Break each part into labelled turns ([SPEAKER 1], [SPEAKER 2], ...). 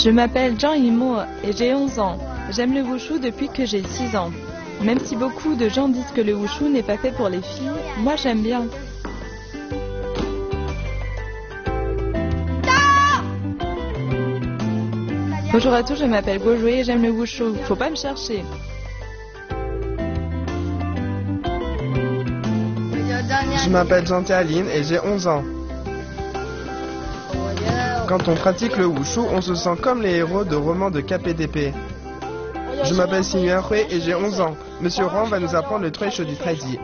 [SPEAKER 1] Je m'appelle Zhang Yimo et j'ai 11 ans. J'aime le wushu depuis que j'ai 6 ans. Même si beaucoup de gens disent que le wushu n'est pas fait pour les filles, moi j'aime bien. Bonjour à tous, je m'appelle Guo et j'aime le wushu. Faut pas me chercher.
[SPEAKER 2] Je m'appelle Jean Aline et j'ai 11 ans. Quand on pratique le wushu, on se sent comme les héros de romans de KPDP. Je m'appelle Xingyuan Hui et j'ai 11 ans. Monsieur Huang va nous apprendre le Truisho du Taiji.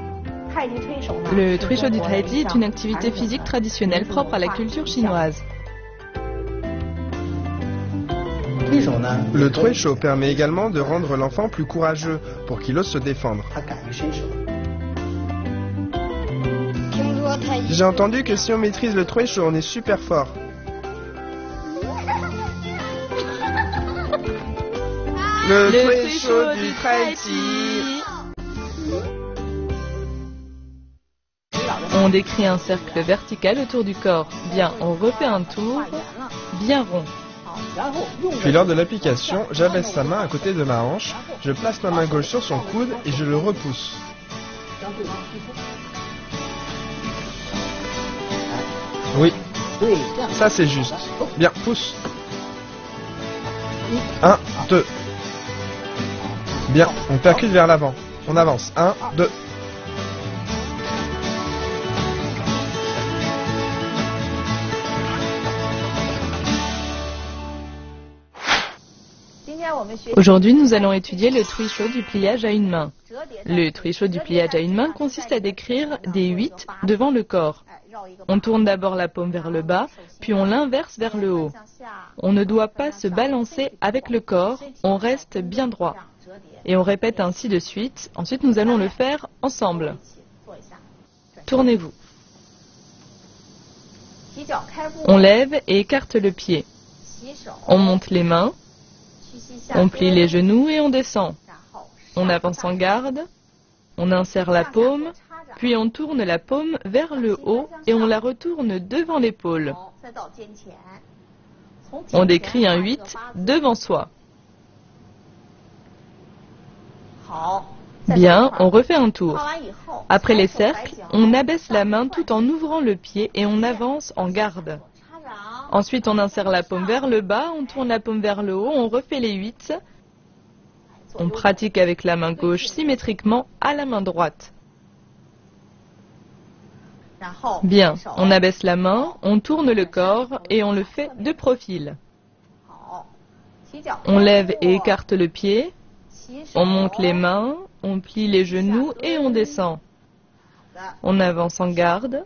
[SPEAKER 1] Le Truisho du Taiji est une activité physique traditionnelle propre à la culture chinoise.
[SPEAKER 2] Le Truisho permet également de rendre l'enfant plus courageux pour qu'il ose se défendre. J'ai entendu que si on maîtrise le Truisho, on est super fort. Le Truisho du Taiji.
[SPEAKER 1] On décrit un cercle vertical autour du corps. Bien, on refait un tour, bien rond.
[SPEAKER 2] Puis lors de l'application, j'abaisse sa main à côté de ma hanche, je place ma main gauche sur son coude et je le repousse. Oui, ça c'est juste. Bien, pousse. 1, 2. Bien, on percute vers l'avant. On avance. 1, 2.
[SPEAKER 1] Aujourd'hui, nous allons étudier le Truisho du pliage à une main. Le Truisho du pliage à une main consiste à décrire des 8 devant le corps. On tourne d'abord la paume vers le bas, puis on l'inverse vers le haut. On ne doit pas se balancer avec le corps, on reste bien droit. Et on répète ainsi de suite. Ensuite, nous allons le faire ensemble. Tournez-vous. On lève et écarte le pied. On monte les mains. On plie les genoux et on descend. On avance en garde. On insère la paume. Puis on tourne la paume vers le haut et on la retourne devant l'épaule. On décrit un 8 devant soi. Bien, on refait un tour. Après les cercles, on abaisse la main tout en ouvrant le pied et on avance en garde. Ensuite, on insère la paume vers le bas, on tourne la paume vers le haut, on refait les 8. On pratique avec la main gauche symétriquement à la main droite. Bien, on abaisse la main, on tourne le corps et on le fait de profil. On lève et écarte le pied, on monte les mains, on plie les genoux et on descend. On avance en garde.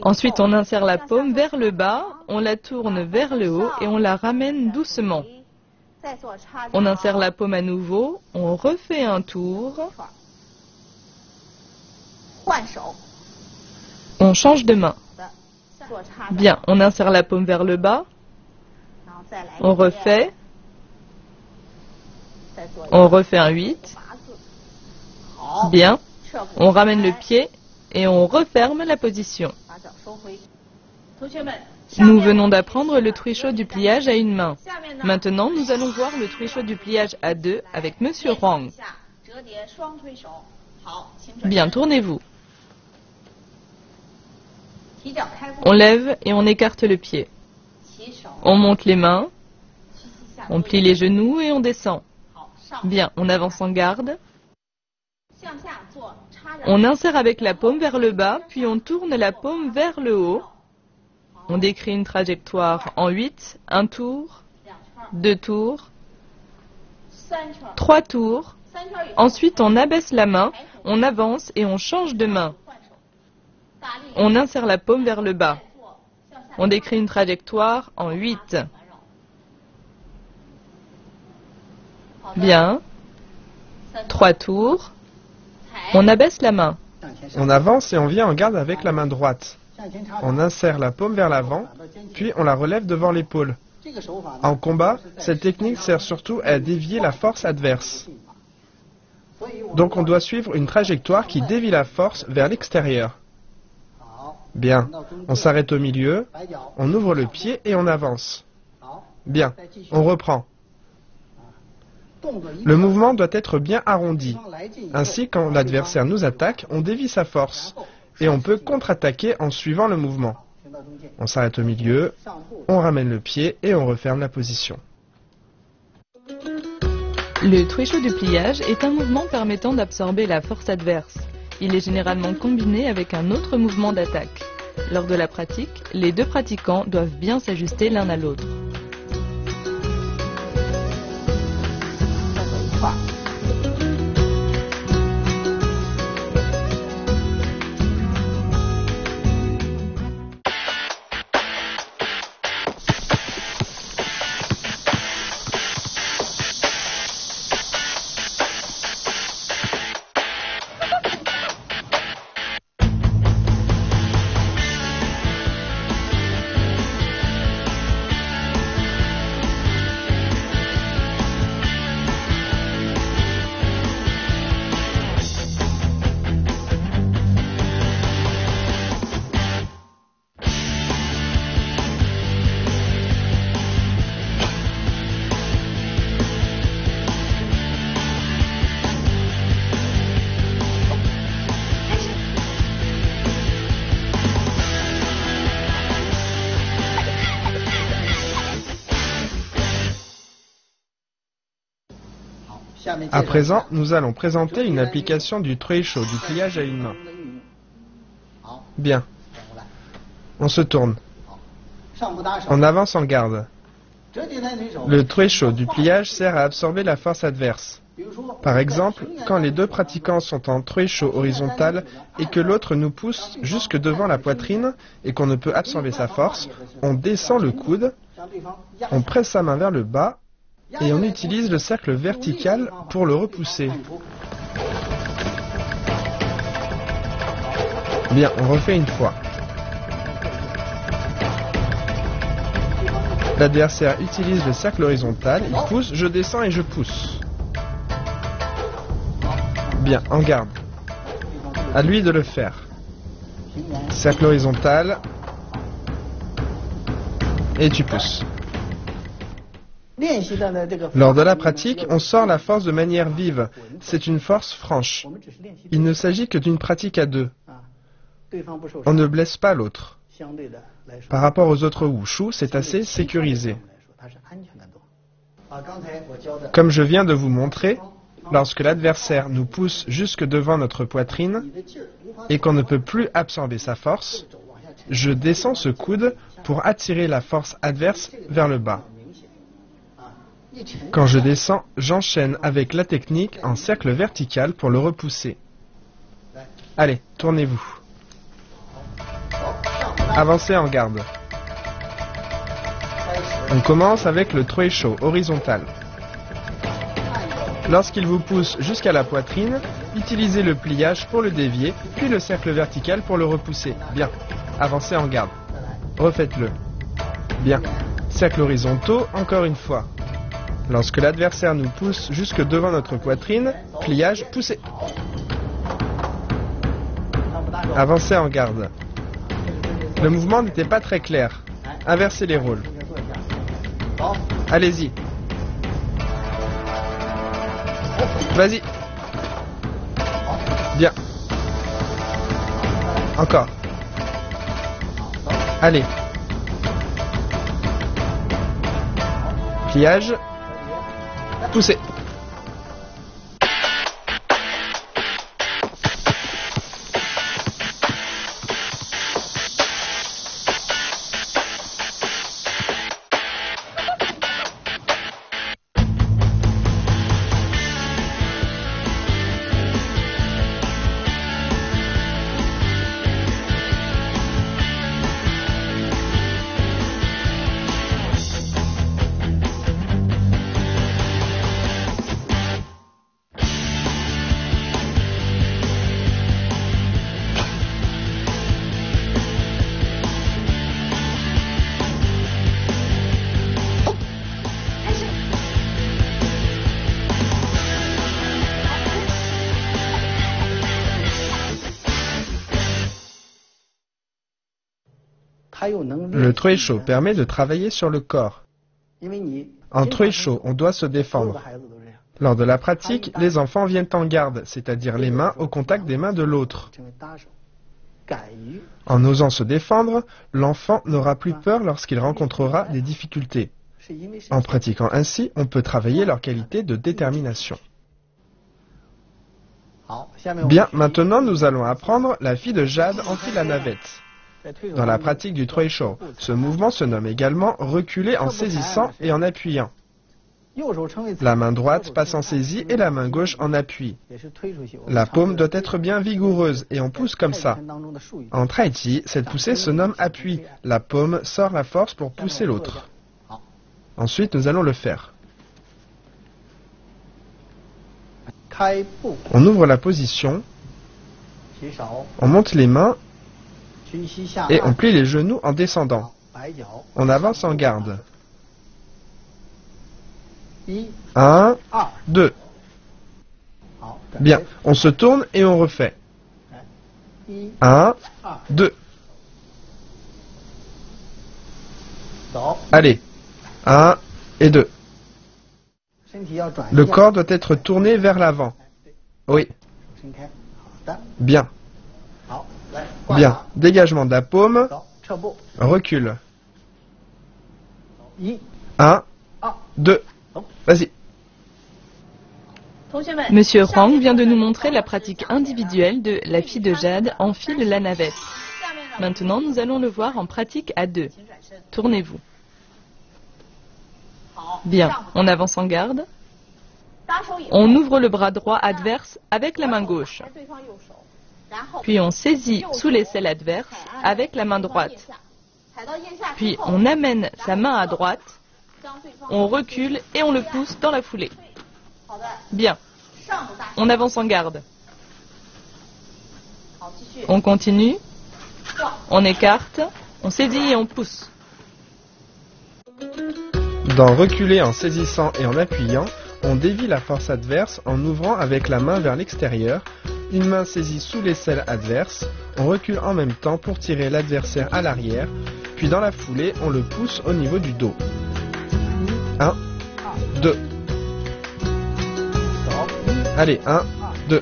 [SPEAKER 1] Ensuite, on insère la paume vers le bas, on la tourne vers le haut et on la ramène doucement. On insère la paume à nouveau, on refait un tour. On change de main. Bien, on insère la paume vers le bas. On refait. On refait un 8. Bien. On ramène le pied et on referme la position. Nous venons d'apprendre le Truisho du pliage à une main. Maintenant, nous allons voir le Truisho du pliage à deux avec Monsieur Huang. Bien, tournez-vous. On lève et on écarte le pied. On monte les mains. On plie les genoux et on descend. Bien, on avance en garde. On insère avec la paume vers le bas, puis on tourne la paume vers le haut. On décrit une trajectoire en 8, un tour, 2 tours, 3 tours. Ensuite, on abaisse la main, on avance et on change de main. On insère la paume vers le bas. On décrit une trajectoire en 8. Bien. 3 tours. On abaisse la main.
[SPEAKER 2] On avance et on vient en garde avec la main droite. On insère la paume vers l'avant, puis on la relève devant l'épaule. En combat, cette technique sert surtout à dévier la force adverse. Donc on doit suivre une trajectoire qui dévie la force vers l'extérieur. Bien, on s'arrête au milieu, on ouvre le pied et on avance. Bien, on reprend. Le mouvement doit être bien arrondi. Ainsi, quand l'adversaire nous attaque, on dévie sa force. Et on peut contre-attaquer en suivant le mouvement. On s'arrête au milieu, on ramène le pied et on referme la position.
[SPEAKER 1] Le trecho du pliage est un mouvement permettant d'absorber la force adverse. Il est généralement combiné avec un autre mouvement d'attaque. Lors de la pratique, les deux pratiquants doivent bien s'ajuster l'un à l'autre.
[SPEAKER 2] À présent, nous allons présenter une application du trecho, du pliage à une main. Bien. On se tourne. On avance en garde. Le trecho du pliage sert à absorber la force adverse. Par exemple, quand les deux pratiquants sont en trecho horizontal et que l'autre nous pousse jusque devant la poitrine et qu'on ne peut absorber sa force, on descend le coude, on presse sa main vers le bas et on utilise le cercle vertical pour le repousser. Bien, on refait une fois. L'adversaire utilise le cercle horizontal, il pousse, je descends et je pousse. Bien, en garde. À lui de le faire. Cercle horizontal. Et tu pousses. Lors de la pratique, on sort la force de manière vive. C'est une force franche. Il ne s'agit que d'une pratique à deux. On ne blesse pas l'autre. Par rapport aux autres wushu, c'est assez sécurisé. Comme je viens de vous montrer, lorsque l'adversaire nous pousse jusque devant notre poitrine et qu'on ne peut plus absorber sa force, je descends ce coude pour attirer la force adverse vers le bas. Quand je descends, j'enchaîne avec la technique en cercle vertical pour le repousser. Allez, tournez-vous. Avancez en garde. On commence avec le trecho horizontal. Lorsqu'il vous pousse jusqu'à la poitrine, utilisez le pliage pour le dévier, puis le cercle vertical pour le repousser. Bien. Avancez en garde. Refaites-le. Bien. Cercle horizontaux, encore une fois. Lorsque l'adversaire nous pousse jusque devant notre poitrine, pliage, poussez. Avancez en garde. Le mouvement n'était pas très clair. Inversez les rôles. Allez-y. Vas-y. Bien. Encore. Allez. Pliage. Poussez. Le trecho permet de travailler sur le corps. En Truisho, on doit se défendre. Lors de la pratique, les enfants viennent en garde, c'est-à-dire les mains au contact des mains de l'autre. En osant se défendre, l'enfant n'aura plus peur lorsqu'il rencontrera des difficultés. En pratiquant ainsi, on peut travailler leur qualité de détermination. Bien, maintenant nous allons apprendre la fille de Jade enfile la navette. Dans la pratique du Truisho, ce mouvement se nomme également reculer en saisissant et en appuyant. La main droite passe en saisie et la main gauche en appui. La paume doit être bien vigoureuse et on pousse comme ça. En Taiji, cette poussée se nomme appui. La paume sort la force pour pousser l'autre. Ensuite, nous allons le faire. On ouvre la position, on monte les mains et on plie les genoux en descendant. On avance en garde. 1, 2. Bien, on se tourne et on refait. 1, 2. Allez, 1 et 2. Le corps doit être tourné vers l'avant. Oui. Bien. Bien. Dégagement de la paume. Recul. 1, 2. Vas-y.
[SPEAKER 1] Monsieur Huang vient de nous montrer la pratique individuelle de la fille de Jade enfile la navette. Maintenant, nous allons le voir en pratique à deux. Tournez-vous. Bien, on avance en garde. On ouvre le bras droit adverse avec la main gauche. Puis on saisit sous l'aisselle adverse avec la main droite. Puis on amène sa main à droite. On recule et on le pousse dans la foulée. Bien. On avance en garde. On continue. On écarte. On saisit et on pousse.
[SPEAKER 2] Dans reculer en saisissant et en appuyant, on dévie la force adverse en ouvrant avec la main vers l'extérieur. Une main saisie sous l'aisselle adverse. On recule en même temps pour tirer l'adversaire à l'arrière. Puis dans la foulée, on le pousse au niveau du dos. 1, 2. Allez, 1, 2.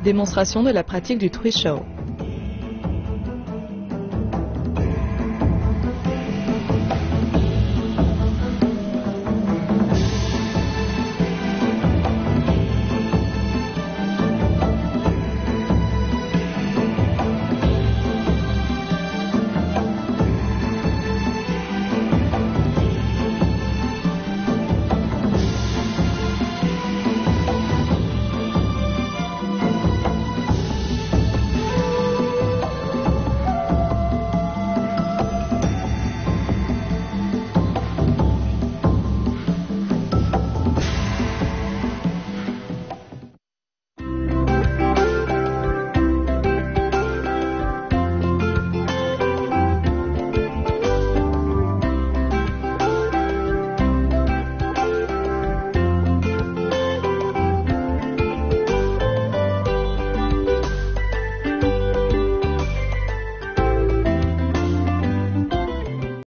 [SPEAKER 1] Démonstration de la pratique du Truisho.